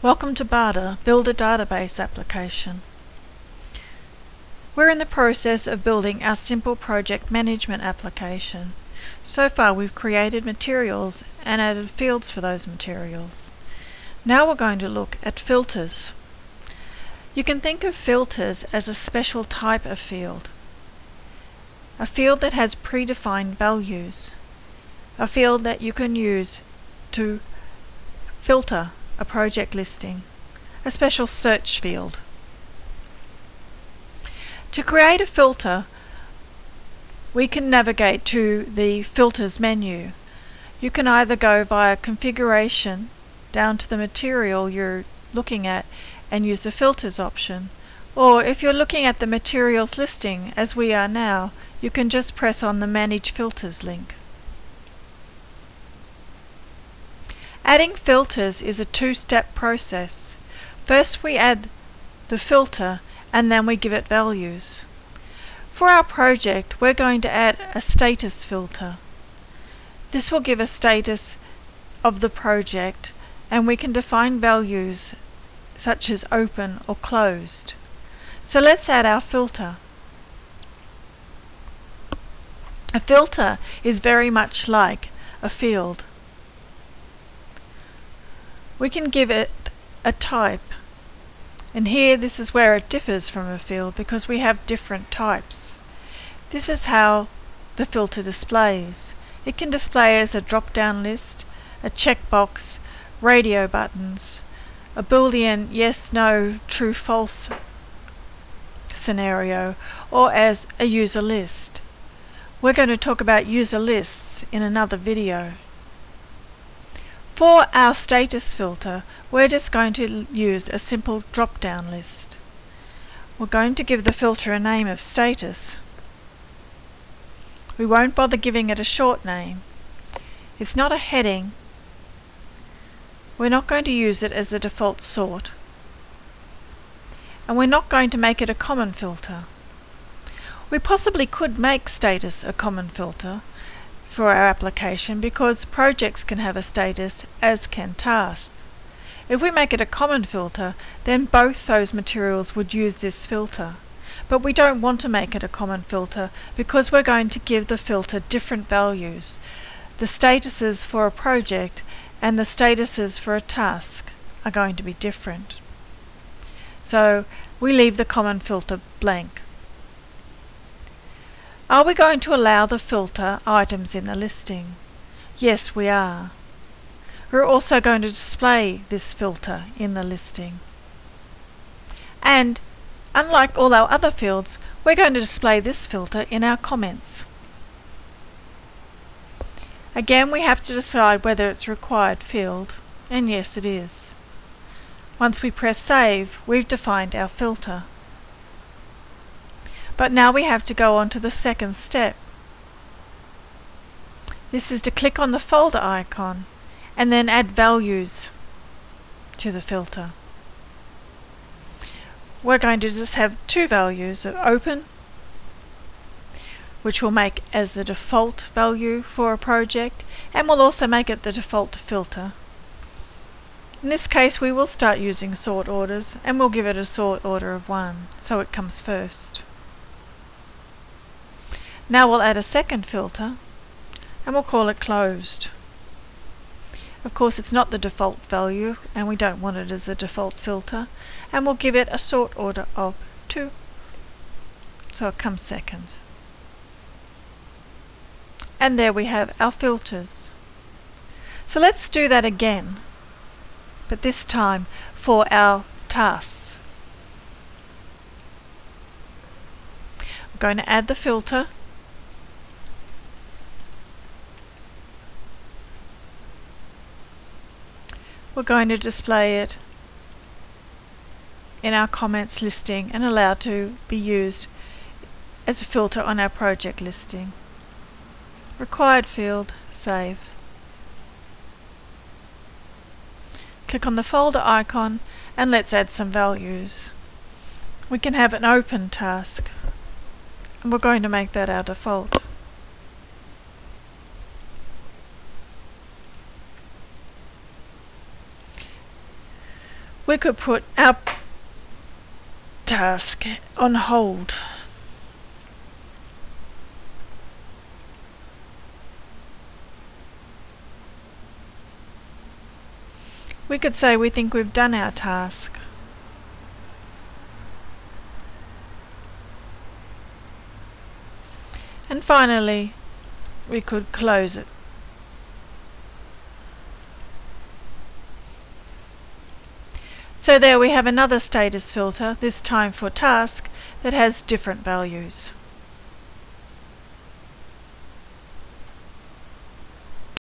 Welcome to BADA, Build a Database application. We're in the process of building our simple project management application. So far we've created materials and added fields for those materials. Now we're going to look at filters. You can think of filters as a special type of field. A field that has predefined values. A field that you can use to filter a project listing, a special search field. To create a filter, we can navigate to the Filters menu. You can either go via Configuration down to the material you're looking at and use the Filters option, or if you're looking at the materials listing, as we are now, you can just press on the Manage Filters link. Adding filters is a two-step process. First we add the filter and then we give it values. For our project we're going to add a status filter. This will give a status of the project and we can define values such as open or closed. So let's add our filter. A filter is very much like a field. We can give it a type, and here this is where it differs from a field because we have different types. This is how the filter displays. It can display as a drop-down list, a checkbox, radio buttons, a Boolean yes, no, true, false scenario, or as a user list. We're going to talk about user lists in another video. For our status filter, we're just going to use a simple drop-down list. We're going to give the filter a name of status. We won't bother giving it a short name. It's not a heading. We're not going to use it as a default sort. And we're not going to make it a common filter. We possibly could make status a common filter for our application because projects can have a status as can tasks. If we make it a common filter, then both those materials would use this filter. But we don't want to make it a common filter because we're going to give the filter different values. The statuses for a project and the statuses for a task are going to be different. So we leave the common filter blank. Are we going to allow the filter items in the listing? Yes, we are. We're also going to display this filter in the listing. And unlike all our other fields, we're going to display this filter in our comments. Again, we have to decide whether it's a required field, and yes, it is. Once we press Save, we've defined our filter. But now we have to go on to the second step. This is to click on the folder icon and then add values to the filter. We're going to just have two values of open, which we'll make as the default value for a project, and we'll also make it the default filter. In this case we will start using sort orders and we'll give it a sort order of 1 so it comes first. Now we'll add a second filter and we'll call it closed. Of course it's not the default value and we don't want it as a default filter, and we'll give it a sort order of 2 so it comes second. And there we have our filters. So let's do that again, but this time for our tasks. We're going to add the filter. We're going to display it in our comments listing and allow it to be used as a filter on our project listing. Required field, save. Click on the folder icon and let's add some values. We can have an open task and we're going to make that our default. We could put our task on hold. We could say we think we've done our task. And finally, we could close it. So there we have another status filter, this time for task, that has different values.